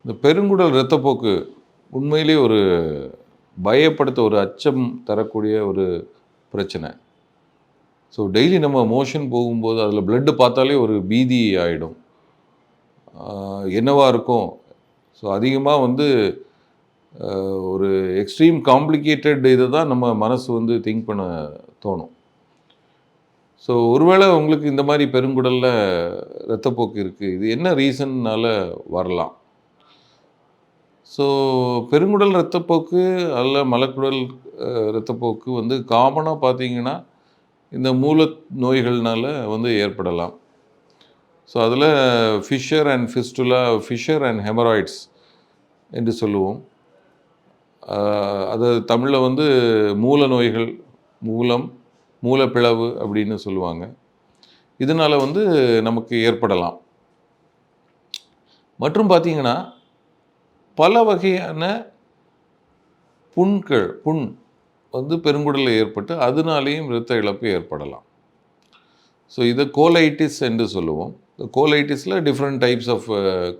இந்த பெருங்குடல் இரத்தப்போக்கு உண்மையிலே ஒரு பயப்படுத்த ஒரு அச்சம் தரக்கூடிய ஒரு பிரச்சனை. ஸோ டெய்லி நம்ம மோஷன் போகும்போது அதில் பிளட்டு பார்த்தாலே ஒரு பீதி ஆகிடும். என்னவா இருக்கும்? ஸோ அதிகமாக வந்து ஒரு எக்ஸ்ட்ரீம் காம்ப்ளிகேட்டட் இதை தான் நம்ம மனசு வந்து திங்க் பண்ண தோணும். ஸோ ஒருவேளை உங்களுக்கு இந்த மாதிரி பெருங்குடலில் இரத்தப்போக்கு இருக்குது, இது என்ன ரீசன்னால் வரலாம்? ஸோ பெருங்குடல் இரத்தப்போக்கு அல்ல மலக்குடல் இரத்தப்போக்கு வந்து காமனாக பார்த்தீங்கன்னா இந்த மூல நோய்கள்னால வந்து ஏற்படலாம். ஸோ அதில் fissure and fistula, fissure and hemorrhoids என்று சொல்லுவோம். அது தமிழில் வந்து மூல நோய்கள், மூலப்பிளவு அப்படின்னு சொல்லுவாங்க. இதனால் வந்து நமக்கு ஏற்படலாம். மற்றும் பார்த்திங்கன்னா பல வகையான புண் வந்து பெருங்குடலில் ஏற்பட்டு அதனாலேயும் இரத்த இழப்பு ஏற்படலாம். ஸோ இதை கோலைட்டிஸ் என்று சொல்லுவோம். கோலைட்டிஸில் டிஃப்ரெண்ட் டைப்ஸ் ஆஃப்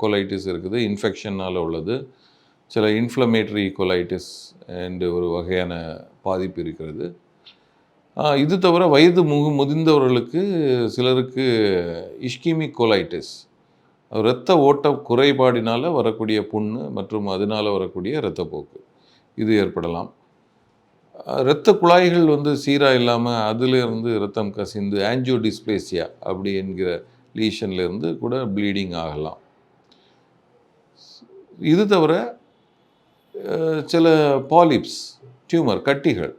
கோலைட்டிஸ் இருக்குது. இன்ஃபெக்ஷனால் உள்ளது, சில இன்ஃப்ளமேட்டரி கோலைட்டிஸ் என்று ஒரு வகையான பாதிப்பு இருக்கிறது. இது தவிர வயது முதிர்ந்தவர்களுக்கு சிலருக்கு இஸ்கிமிக் கோலைட்டிஸ், இரத்த ஓட்ட குறைபாடினால் வரக்கூடிய புண்ணு மற்றும் அதனால் வரக்கூடிய இரத்தப்போக்கு இது ஏற்படலாம். இரத்த குழாய்கள் வந்து சீராக இல்லாமல் அதிலிருந்து இரத்தம் கசிந்து ஆன்ஜியோடிஸ்பிளேசியா அப்படி என்கிற லீஷன்லேருந்து கூட ப்ளீடிங் ஆகலாம். இது தவிர சில பாலிப்ஸ், டியூமர், கட்டிகள்,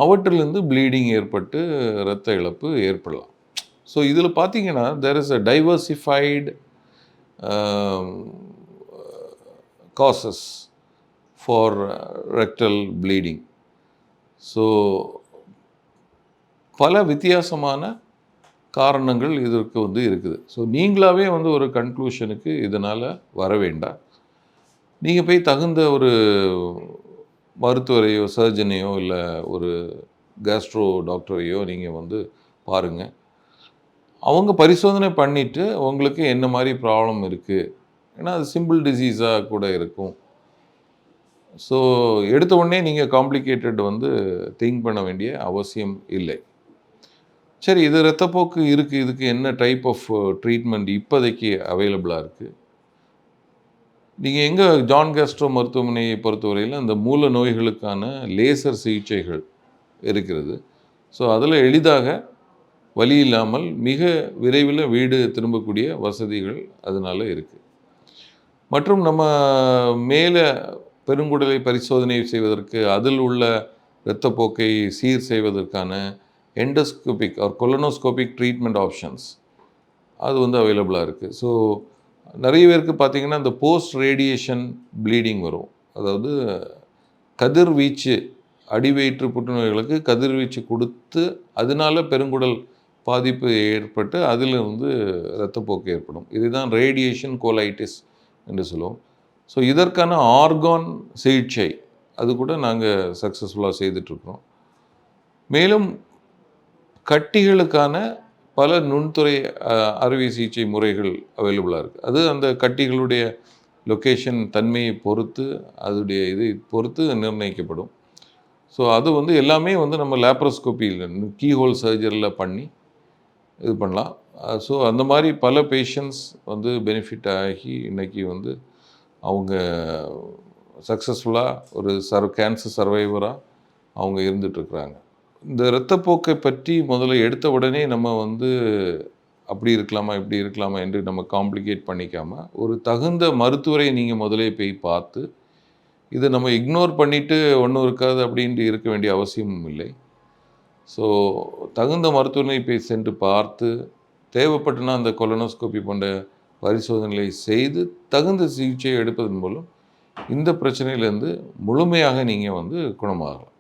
அவற்றிலிருந்து ப்ளீடிங் ஏற்பட்டு இரத்த இழப்பு ஏற்படலாம். ஸோ இதில் பார்த்தீங்கன்னா there is a diversified causes for rectal bleeding. So பல வித்தியாசமான காரணங்கள் இதற்கு வந்து இருக்குது. ஸோ நீங்களாகவே வந்து ஒரு கன்க்ளூஷனுக்கு இதனால் வர வேண்டாம். நீங்கள் போய் தகுந்த ஒரு மருத்துவரையோ, சர்ஜனையோ, இல்லை ஒரு கேஸ்ட்ரோ டாக்டரையோ நீங்கள் வந்து பாருங்கள். அவங்க பரிசோதனை பண்ணிவிட்டு உங்களுக்கு என்ன மாதிரி ப்ராப்ளம் இருக்குது, ஏன்னா அது சிம்பிள் டிசீஸாக கூட இருக்கும். ஸோ எடுத்த உடனே நீங்கள் காம்ப்ளிகேட்டட் வந்து திங்க் பண்ண வேண்டிய அவசியம் இல்லை. சரி, இது இரத்தப்போக்கு இருக்குது, இதுக்கு என்ன டைப் ஆஃப் ட்ரீட்மெண்ட் இப்போதைக்கு அவைலபிளாக இருக்குது? நீங்கள் எங்கள் ஜான் கேஸ்ட்ரோ மருத்துவமனையை பொறுத்தவரையில் அந்த மூல நோய்களுக்கான லேசர் சிகிச்சைகள் இருக்கிறது. ஸோ அதில் எளிதாக வலி இல்லாமல் மிக விரைவில் வீடு திரும்பக்கூடிய வசதிகள் அதனால் இருக்குது. மற்றும் நம்ம மேலே பெருங்குடலை பரிசோதனை செய்வதற்கு, அதில் உள்ள இரத்தப்போக்கை சீர் செய்வதற்கான எண்டோஸ்கோபிக் ஆர் கொலனோஸ்கோபிக் ட்ரீட்மெண்ட் ஆப்ஷன்ஸ் அது வந்து அவைலபிளாக இருக்குது. ஸோ நிறைய பேருக்கு பார்த்திங்கன்னா இந்த போஸ்ட் ரேடியேஷன் ப்ளீடிங் வரும். அதாவது கதிர்வீச்சு, அடிவயிற்று புற்றுநோய்களுக்கு கதிர்வீச்சு கொடுத்து அதனால பெருங்குடல் பாதிப்பு ஏற்பட்டு அதிலிருந்து இரத்தப்போக்கு ஏற்படும். இதுதான் ரேடியேஷன் கோலைட்டிஸ் என்று சொல்லுவோம். ஸோ இதற்கான ஆர்கான் சிகிச்சை அது கூட நாங்கள் சக்ஸஸ்ஃபுல்லாக செய்துட்ருக்குறோம். மேலும் கட்டிகளுக்கான பல நுண்துறை அறுவை சிகிச்சை முறைகள் அவைலபிளாக இருக்குது. அது அந்த கட்டிகளுடைய லொக்கேஷன் தன்மையை பொறுத்து, அதோடைய இதை பொறுத்து நிர்ணயிக்கப்படும். ஸோ அது வந்து எல்லாமே வந்து நம்ம லேப்ரோஸ்கோப்பியில் கீஹோல் சர்ஜரியில் பண்ணி இது பண்ணலாம். ஸோ அந்த மாதிரி பல பேஷண்ட்ஸ் வந்து பெனிஃபிட் ஆகி இன்றைக்கி வந்து அவங்க சக்ஸஸ்ஃபுல்லாக ஒரு கேன்சர் சர்வைவராக அவங்க இருந்துகிட்ருக்குறாங்க. இந்த இரத்தப்போக்கை பற்றி முதல்ல எடுத்த உடனே நம்ம வந்து அப்படி இருக்கலாமா, இப்படி இருக்கலாமா என்று நம்ம காம்ப்ளிகேட் பண்ணிக்காமல் ஒரு தகுந்த மருத்துவரை நீங்கள் முதலே போய் பார்த்து, இதை நம்ம இக்னோர் பண்ணிவிட்டு ஒன்றும் இருக்காது அப்படின்ட்டு இருக்க வேண்டிய அவசியமும் இல்லை. ஸோ தகுந்த மருத்துவரை போய் சென்று பார்த்து, தேவைப்பட்டுனா அந்த கொலனோஸ்கோபி போன்ற பரிசோதனைகளை செய்து தகுந்த சிகிச்சை எடுப்பதன் மூலம் இந்த பிரச்சனையிலேருந்து முழுமையாக நீங்கள் வந்து குணமாகலாம்.